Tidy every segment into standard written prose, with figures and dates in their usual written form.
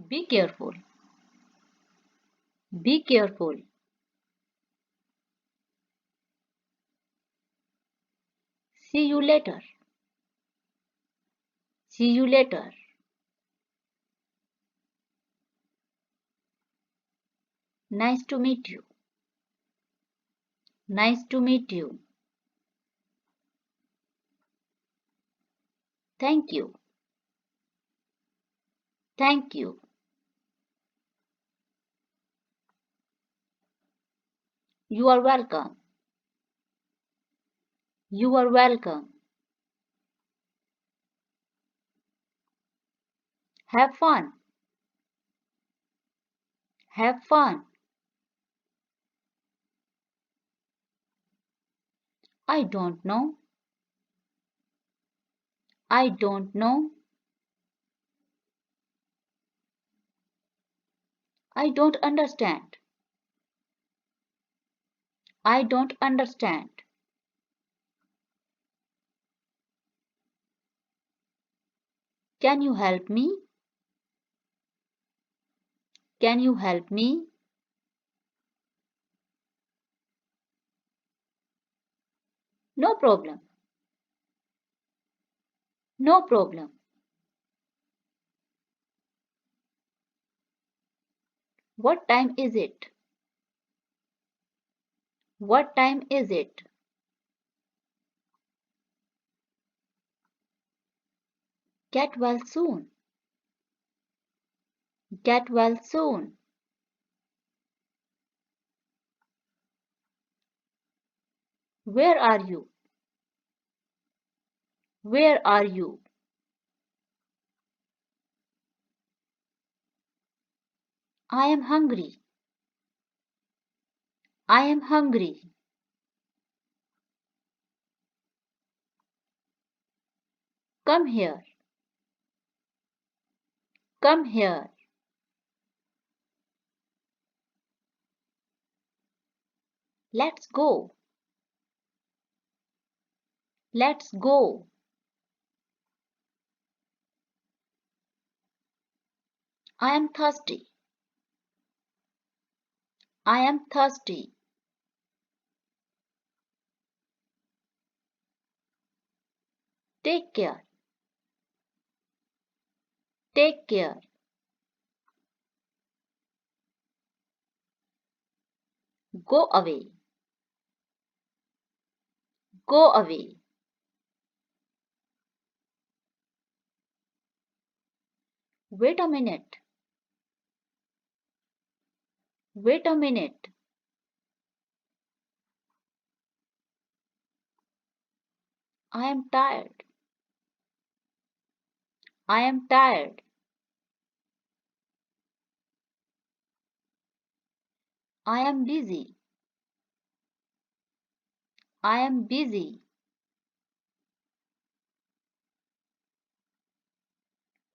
Be careful. Be careful. See you later. See you later. Nice to meet you. Nice to meet you. Thank you. Thank you. You are welcome. You are welcome. Have fun. Have fun. I don't know. I don't know. I don't understand. I don't understand. Can you help me? Can you help me? No problem. No problem. What time is it? What time is it? Get well soon. Get well soon. Where are you? Where are you? I am hungry. I am hungry. Come here. Come here. Let's go. Let's go. I am thirsty. I am thirsty. Take care. Take care. Go away. Go away. Wait a minute. Wait a minute. I am tired. I am tired. I am busy. I am busy.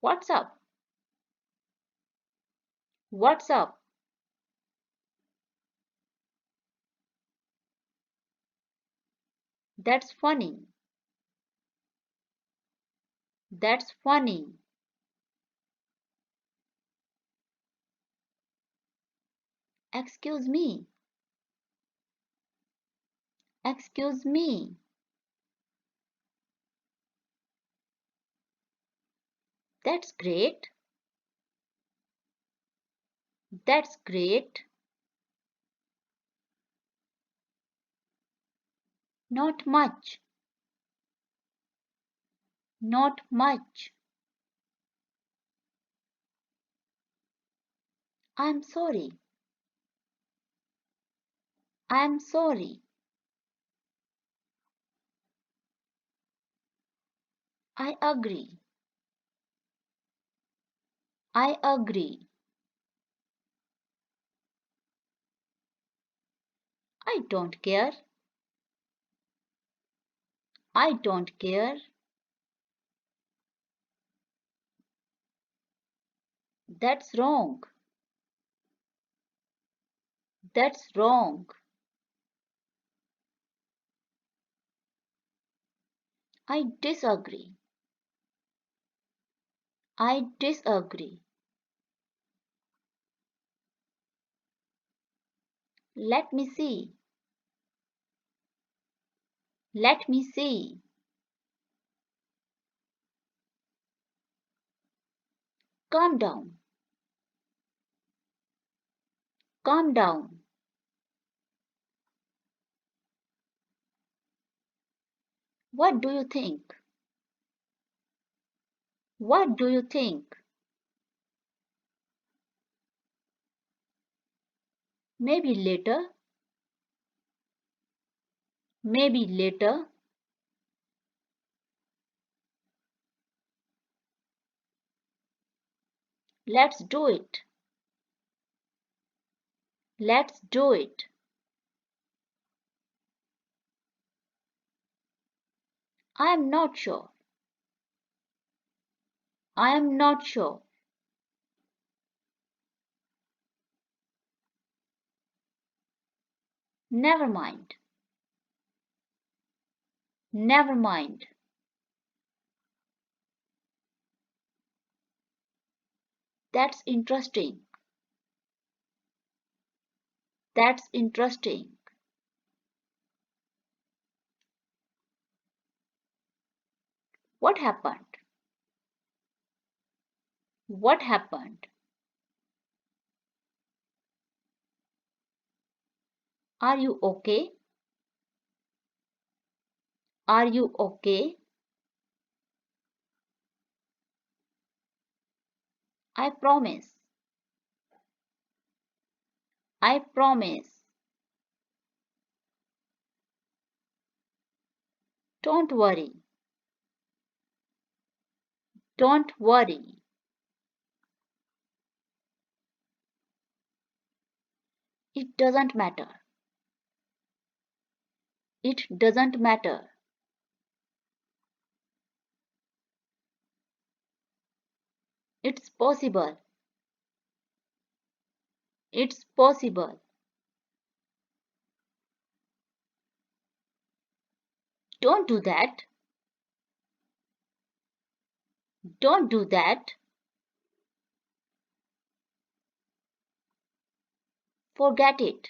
What's up? What's up? That's funny. That's funny. Excuse me. Excuse me. That's great. That's great. Not much. Not much. I'm sorry. I'm sorry. I agree. I agree. I don't care. I don't care. That's wrong. That's wrong. I disagree. I disagree. Let me see. Let me see. Calm down. Calm down. What do you think? What do you think? Maybe later. Maybe later. Let's do it. Let's do it. I am not sure. I am not sure. Never mind. Never mind. That's interesting. That's interesting. What happened? What happened? Are you okay? Are you okay? I promise. I promise. Don't worry. Don't worry. It doesn't matter. It doesn't matter. It's possible. It's possible. Don't do that. Don't do that. Forget it.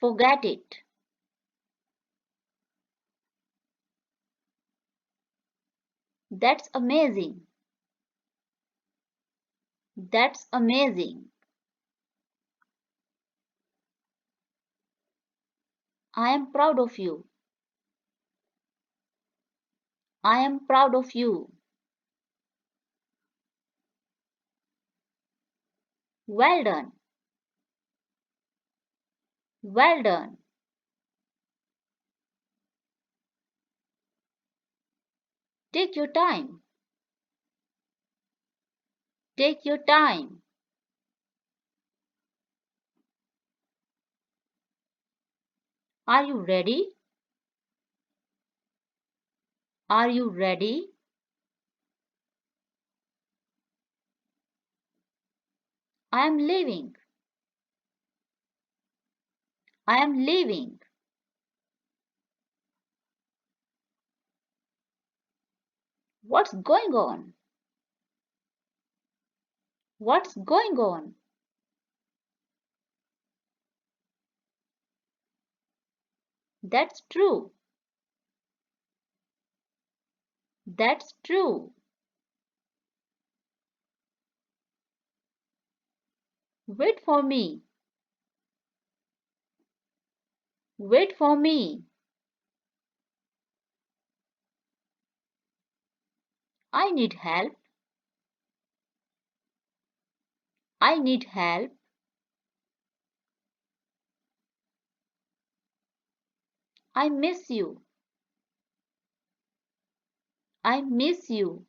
Forget it. That's amazing. That's amazing. I am proud of you. I am proud of you. Well done. Well done. Take your time. Take your time. Are you ready? Are you ready? I am leaving. I am leaving. What's going on? What's going on? That's true. That's true. Wait for me. Wait for me. I need help. I need help. I miss you. I miss you.